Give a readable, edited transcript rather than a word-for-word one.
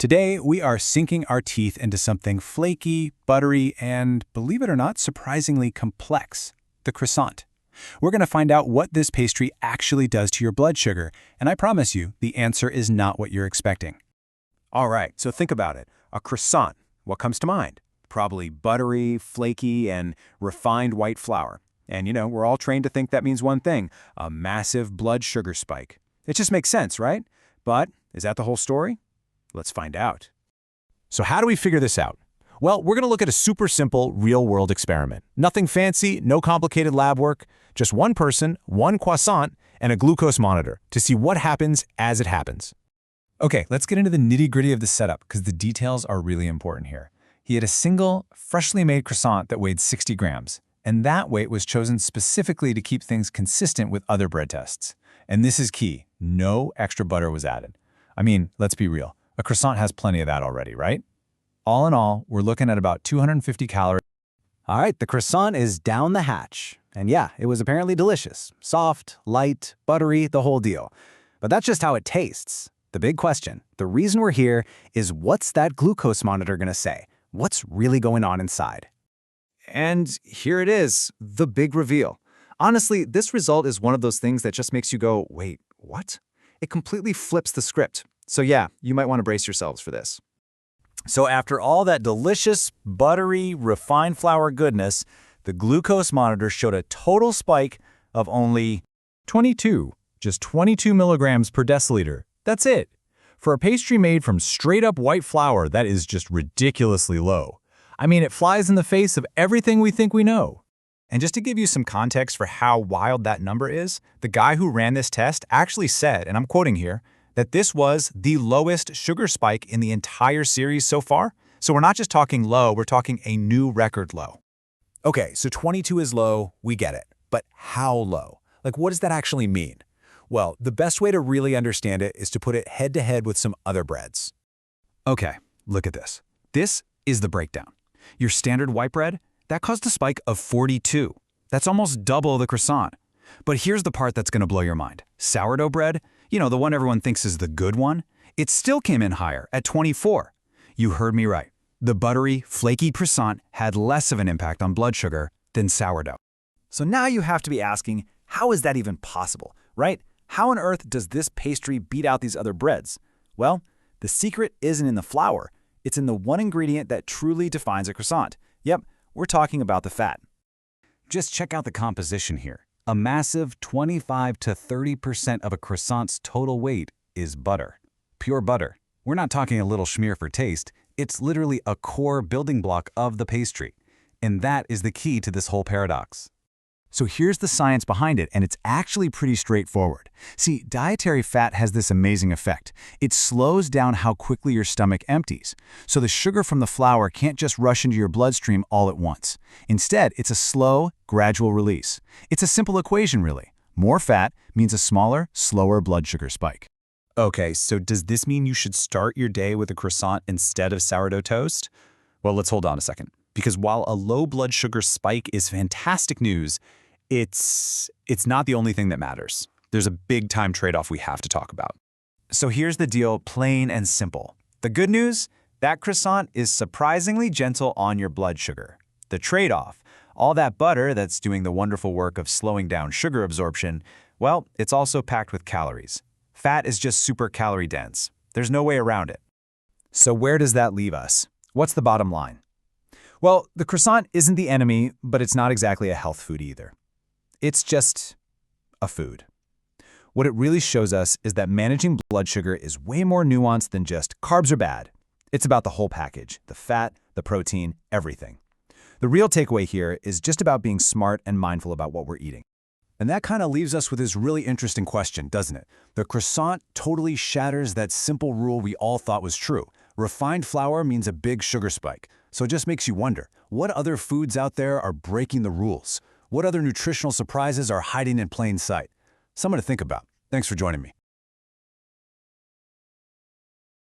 Today, we are sinking our teeth into something flaky, buttery, and, believe it or not, surprisingly complex: the croissant. We're going to find out what this pastry actually does to your blood sugar, and I promise you, the answer is not what you're expecting. All right, so think about it. A croissant. What comes to mind? Probably buttery, flaky, and refined white flour. And we're all trained to think that means one thing: a massive blood sugar spike. It just makes sense, right? But is that the whole story? Let's find out. So how do we figure this out? Well, we're going to look at a super simple, real-world experiment. Nothing fancy, no complicated lab work, just one person, one croissant, and a glucose monitor to see what happens as it happens. Okay, let's get into the nitty-gritty of the setup because the details are really important here. He had a single, freshly made croissant that weighed 60 grams, and that weight was chosen specifically to keep things consistent with other bread tests. And this is key: no extra butter was added. I mean, let's be real. A croissant has plenty of that already, right? All in all, we're looking at about 250 calories. All right, the croissant is down the hatch. And yeah, it was apparently delicious. Soft, light, buttery, the whole deal. But that's just how it tastes. The big question, the reason we're here, is what's that glucose monitor going to say? What's really going on inside? And here it is, the big reveal. Honestly, this result is one of those things that just makes you go, wait, what? It completely flips the script. So yeah, you might want to brace yourselves for this. So after all that delicious, buttery, refined flour goodness, the glucose monitor showed a total spike of only 22, just 22 milligrams per deciliter. That's it. For a pastry made from straight-up white flour, that is just ridiculously low. I mean, it flies in the face of everything we think we know. And just to give you some context for how wild that number is, the guy who ran this test actually said, and I'm quoting here, that this was the lowest sugar spike in the entire series so far. So we're not just talking low, we're talking a new record low. Okay, so 22 is low, we get it. But how low? Like, what does that actually mean? Well, the best way to really understand it is to put it head-to-head with some other breads. Okay, look at this. This is the breakdown. Your standard white bread, that caused a spike of 42. That's almost double the croissant. But here's the part that's going to blow your mind. Sourdough bread, the one everyone thinks is the good one, it still came in higher at 24. You heard me right. The buttery, flaky croissant had less of an impact on blood sugar than sourdough. So now you have to be asking, how is that even possible, right? How on earth does this pastry beat out these other breads? Well, the secret isn't in the flour. It's in the one ingredient that truly defines a croissant. Yep, we're talking about the fat. Just check out the composition here. A massive 25 to 30% of a croissant's total weight is butter. Pure butter. We're not talking a little schmear for taste. It's literally a core building block of the pastry. And that is the key to this whole paradox. So here's the science behind it, and it's actually pretty straightforward. See, dietary fat has this amazing effect. It slows down how quickly your stomach empties. So the sugar from the flour can't just rush into your bloodstream all at once. Instead, it's a slow, gradual release. It's a simple equation, really. More fat means a smaller, slower blood sugar spike. Okay, so does this mean you should start your day with a croissant instead of sourdough toast? Well, let's hold on a second. Because while a low blood sugar spike is fantastic news, it's not the only thing that matters. There's a big-time trade-off we have to talk about. So here's the deal, plain and simple. The good news? That croissant is surprisingly gentle on your blood sugar. The trade-off, all that butter that's doing the wonderful work of slowing down sugar absorption, well, it's also packed with calories. Fat is just super calorie dense. There's no way around it. So where does that leave us? What's the bottom line? Well, the croissant isn't the enemy, but it's not exactly a health food either. It's just a food. What it really shows us is that managing blood sugar is way more nuanced than just carbs are bad. It's about the whole package, the fat, the protein, everything. The real takeaway here is just about being smart and mindful about what we're eating. And that kind of leaves us with this really interesting question, doesn't it? The croissant totally shatters that simple rule we all thought was true. Refined flour means a big sugar spike. So it just makes you wonder, what other foods out there are breaking the rules? What other nutritional surprises are hiding in plain sight? Something to think about. Thanks for joining me.